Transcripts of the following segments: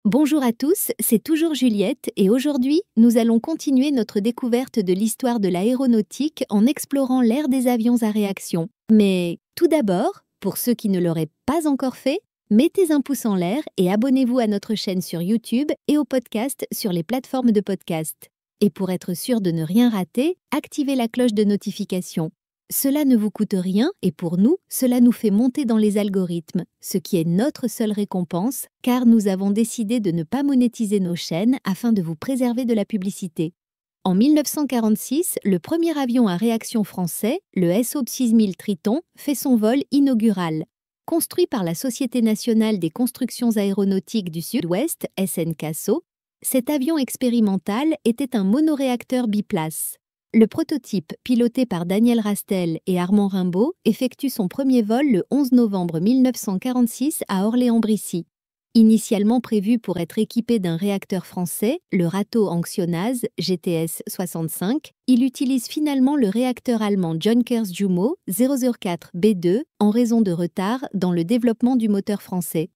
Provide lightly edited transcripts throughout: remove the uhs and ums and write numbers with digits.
Bonjour à tous, c'est toujours Juliette et aujourd'hui, nous allons continuer notre découverte de l'histoire de l'aéronautique en explorant l'ère des avions à réaction. Mais tout d'abord, pour ceux qui ne l'auraient pas encore fait, mettez un pouce en l'air et abonnez-vous à notre chaîne sur YouTube et au podcast sur les plateformes de podcast. Et pour être sûr de ne rien rater, activez la cloche de notification. Cela ne vous coûte rien et pour nous, cela nous fait monter dans les algorithmes, ce qui est notre seule récompense car nous avons décidé de ne pas monétiser nos chaînes afin de vous préserver de la publicité. En 1946, le premier avion à réaction français, le SO 6000 Triton, fait son vol inaugural. Construit par la Société nationale des constructions aéronautiques du Sud-Ouest, SNCASO, cet avion expérimental était un monoréacteur biplace. Le prototype, piloté par Daniel Rastel et Armand Rimbaud, effectue son premier vol le 11 novembre 1946 à Orléans-Brissy. Initialement prévu pour être équipé d'un réacteur français, le Rato Anxionase GTS 65, il utilise finalement le réacteur allemand Junkers-Jumo 004B2 en raison de retard dans le développement du moteur français.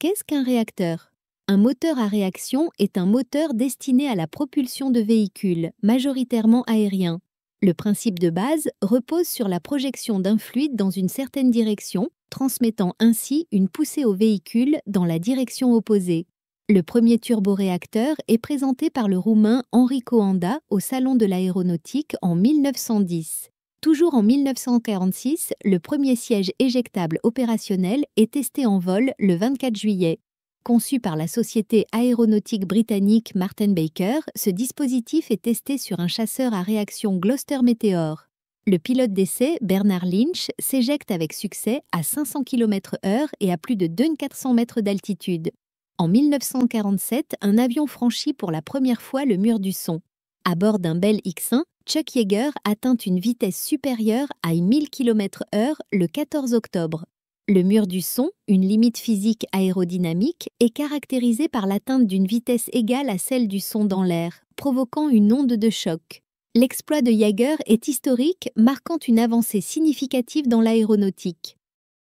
Qu'est-ce qu'un réacteur ? Un moteur à réaction est un moteur destiné à la propulsion de véhicules, majoritairement aériens. Le principe de base repose sur la projection d'un fluide dans une certaine direction, transmettant ainsi une poussée au véhicule dans la direction opposée. Le premier turboréacteur est présenté par le Roumain Enrico Anda au Salon de l'aéronautique en 1910. Toujours en 1946, le premier siège éjectable opérationnel est testé en vol le 24 juillet. Conçu par la société aéronautique britannique Martin Baker, ce dispositif est testé sur un chasseur à réaction Gloster Meteor. Le pilote d'essai, Bernard Lynch, s'éjecte avec succès à 500 km/h et à plus de 2400 mètres d'altitude. En 1947, un avion franchit pour la première fois le mur du son. À bord d'un Bell X-1, Chuck Yeager atteint une vitesse supérieure à 1000 km/h le 14 octobre. Le mur du son, une limite physique aérodynamique, est caractérisé par l'atteinte d'une vitesse égale à celle du son dans l'air, provoquant une onde de choc. L'exploit de Yeager est historique, marquant une avancée significative dans l'aéronautique.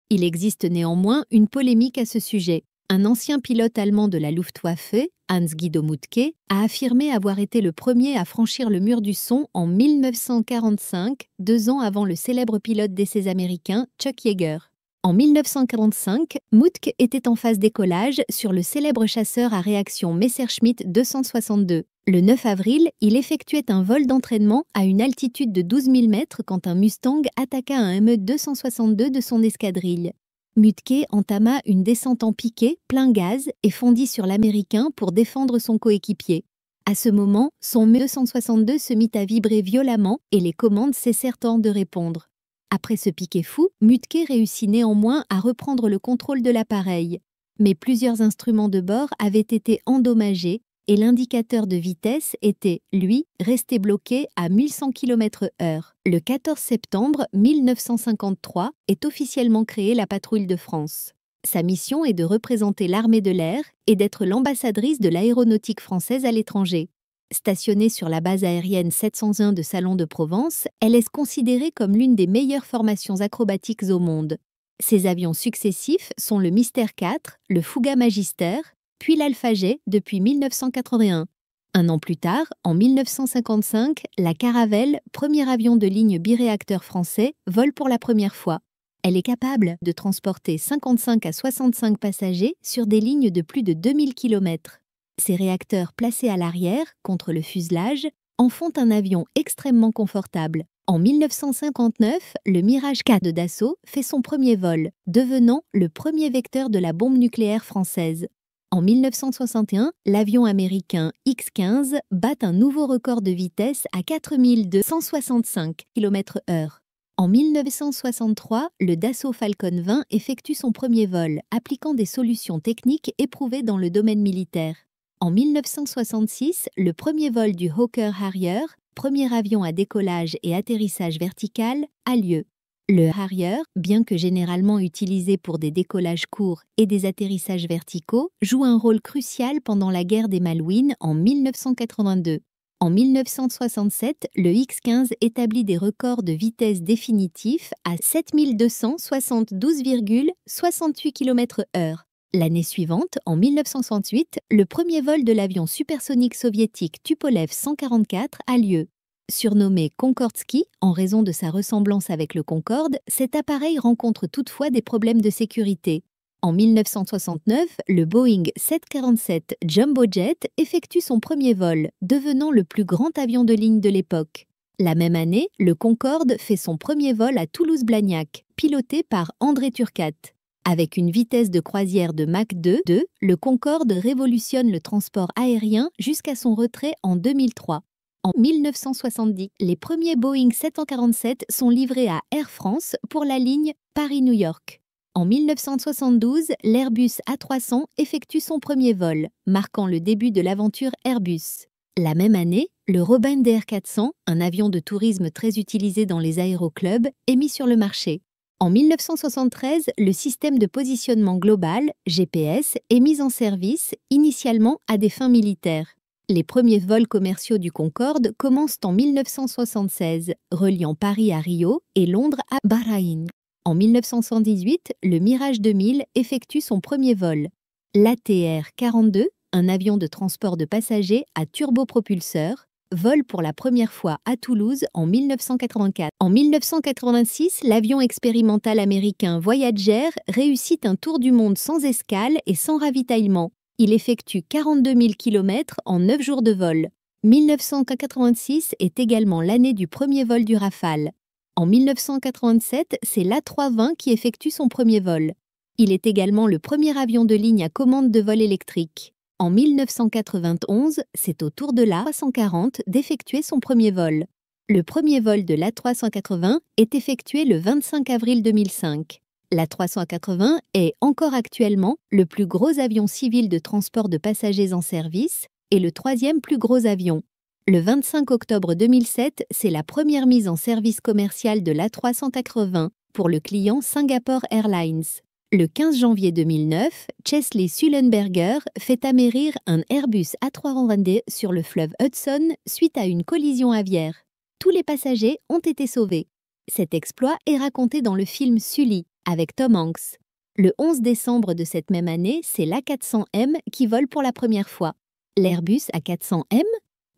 Il existe néanmoins une polémique à ce sujet. Un ancien pilote allemand de la Luftwaffe, Hans-Guido Muttke, a affirmé avoir été le premier à franchir le mur du son en 1945, 2 ans avant le célèbre pilote d'essais américain Chuck Yeager. En 1945, Muttke était en phase décollage sur le célèbre chasseur à réaction Messerschmitt 262. Le 9 avril, il effectuait un vol d'entraînement à une altitude de 12 000 mètres quand un Mustang attaqua un Me-262 de son escadrille. Muttke entama une descente en piqué, plein gaz, et fondit sur l'Américain pour défendre son coéquipier. À ce moment, son Me-262 se mit à vibrer violemment et les commandes cessèrent de répondre. Après ce piquet fou, Muttke réussit néanmoins à reprendre le contrôle de l'appareil. Mais plusieurs instruments de bord avaient été endommagés et l'indicateur de vitesse était, lui, resté bloqué à 1100 km/h. Le 14 septembre 1953 est officiellement créée la Patrouille de France. Sa mission est de représenter l'armée de l'air et d'être l'ambassadrice de l'aéronautique française à l'étranger. Stationnée sur la base aérienne 701 de Salon de Provence, elle est considérée comme l'une des meilleures formations acrobatiques au monde. Ses avions successifs sont le Mystère 4, le Fouga Magister, puis l'Alpha J depuis 1981. Un an plus tard, en 1955, la Caravelle, premier avion de ligne biréacteur français, vole pour la première fois. Elle est capable de transporter 55 à 65 passagers sur des lignes de plus de 2000 km. Ces réacteurs placés à l'arrière, contre le fuselage, en font un avion extrêmement confortable. En 1959, le Mirage 4 de Dassault fait son premier vol, devenant le premier vecteur de la bombe nucléaire française. En 1961, l'avion américain X-15 bat un nouveau record de vitesse à 4265 km/h. En 1963, le Dassault Falcon 20 effectue son premier vol, appliquant des solutions techniques éprouvées dans le domaine militaire. En 1966, le premier vol du Hawker Harrier, premier avion à décollage et atterrissage vertical, a lieu. Le Harrier, bien que généralement utilisé pour des décollages courts et des atterrissages verticaux, joue un rôle crucial pendant la guerre des Malouines en 1982. En 1967, le X-15 établit des records de vitesse définitifs à 7272,68 km/h. L'année suivante, en 1968, le premier vol de l'avion supersonique soviétique Tupolev 144 a lieu. Surnommé Concordski en raison de sa ressemblance avec le Concorde, cet appareil rencontre toutefois des problèmes de sécurité. En 1969, le Boeing 747 Jumbo Jet effectue son premier vol, devenant le plus grand avion de ligne de l'époque. La même année, le Concorde fait son premier vol à Toulouse-Blagnac, piloté par André Turcat. Avec une vitesse de croisière de Mach 2, le Concorde révolutionne le transport aérien jusqu'à son retrait en 2003. En 1970, les premiers Boeing 747 sont livrés à Air France pour la ligne Paris-New York. En 1972, l'Airbus A300 effectue son premier vol, marquant le début de l'aventure Airbus. La même année, le Robin DR400, un avion de tourisme très utilisé dans les aéroclubs, est mis sur le marché. En 1973, le système de positionnement global, GPS, est mis en service, initialement à des fins militaires. Les premiers vols commerciaux du Concorde commencent en 1976, reliant Paris à Rio et Londres à Bahreïn. En 1978, le Mirage 2000 effectue son premier vol. L'ATR-42, un avion de transport de passagers à turbopropulseur, vole pour la première fois à Toulouse en 1984. En 1986, l'avion expérimental américain Voyager réussit un tour du monde sans escale et sans ravitaillement. Il effectue 42 000 km en 9 jours de vol. 1986 est également l'année du premier vol du Rafale. En 1987, c'est l'A320 qui effectue son premier vol. Il est également le premier avion de ligne à commande de vol électrique. En 1991, c'est au tour de l'A340 d'effectuer son premier vol. Le premier vol de l'A380 est effectué le 25 avril 2005. L'A380 est encore actuellement le plus gros avion civil de transport de passagers en service et le troisième plus gros avion. Le 25 octobre 2007, c'est la première mise en service commercial de l'A380 pour le client Singapore Airlines. Le 15 janvier 2009, Chesley Sullenberger fait amérir un Airbus A320 sur le fleuve Hudson suite à une collision aviaire. Tous les passagers ont été sauvés. Cet exploit est raconté dans le film Sully avec Tom Hanks. Le 11 décembre de cette même année, c'est l'A400M qui vole pour la première fois. L'Airbus A400M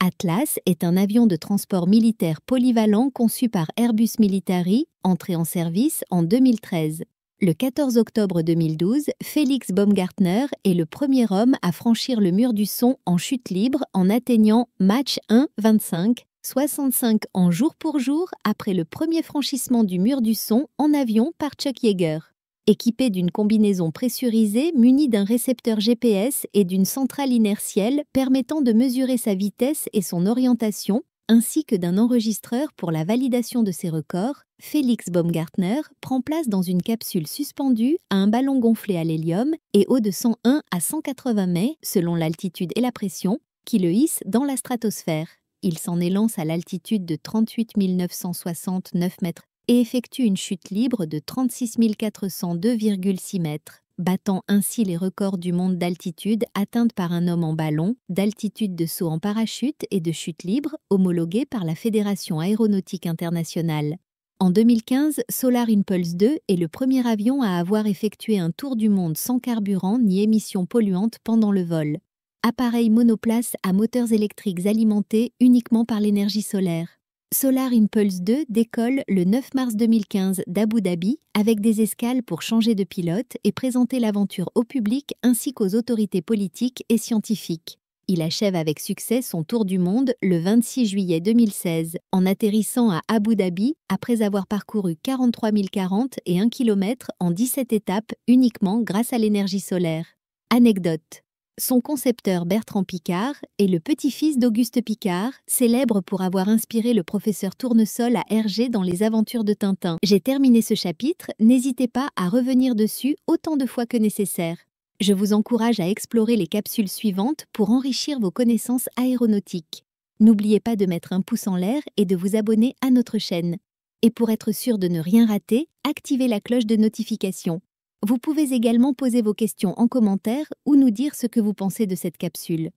Atlas est un avion de transport militaire polyvalent conçu par Airbus Military, entré en service en 2013. Le 14 octobre 2012, Félix Baumgartner est le premier homme à franchir le mur du son en chute libre en atteignant Mach 1,25, 65 en jour pour jour après le premier franchissement du mur du son en avion par Chuck Yeager. Équipé d'une combinaison pressurisée munie d'un récepteur GPS et d'une centrale inertielle permettant de mesurer sa vitesse et son orientation, ainsi que d'un enregistreur pour la validation de ses records, Félix Baumgartner prend place dans une capsule suspendue à un ballon gonflé à l'hélium et haut de 101 à 180 mètres selon l'altitude et la pression, qui le hisse dans la stratosphère. Il s'en élance à l'altitude de 38 969 mètres et effectue une chute libre de 36 402,6 mètres, battant ainsi les records du monde d'altitude atteintes par un homme en ballon, d'altitude de saut en parachute et de chute libre homologués par la Fédération aéronautique internationale. En 2015, Solar Impulse 2 est le premier avion à avoir effectué un tour du monde sans carburant ni émissions polluantes pendant le vol. Appareil monoplace à moteurs électriques alimentés uniquement par l'énergie solaire. Solar Impulse 2 décolle le 9 mars 2015 d'Abu Dhabi avec des escales pour changer de pilote et présenter l'aventure au public ainsi qu'aux autorités politiques et scientifiques. Il achève avec succès son tour du monde le 26 juillet 2016 en atterrissant à Abu Dhabi après avoir parcouru 43 040 et 1 km en 17 étapes uniquement grâce à l'énergie solaire. Anecdote. Son concepteur Bertrand Piccard est le petit-fils d'Auguste Piccard, célèbre pour avoir inspiré le professeur Tournesol à Hergé dans les aventures de Tintin. J'ai terminé ce chapitre, n'hésitez pas à revenir dessus autant de fois que nécessaire. Je vous encourage à explorer les capsules suivantes pour enrichir vos connaissances aéronautiques. N'oubliez pas de mettre un pouce en l'air et de vous abonner à notre chaîne. Et pour être sûr de ne rien rater, activez la cloche de notification. Vous pouvez également poser vos questions en commentaire ou nous dire ce que vous pensez de cette capsule.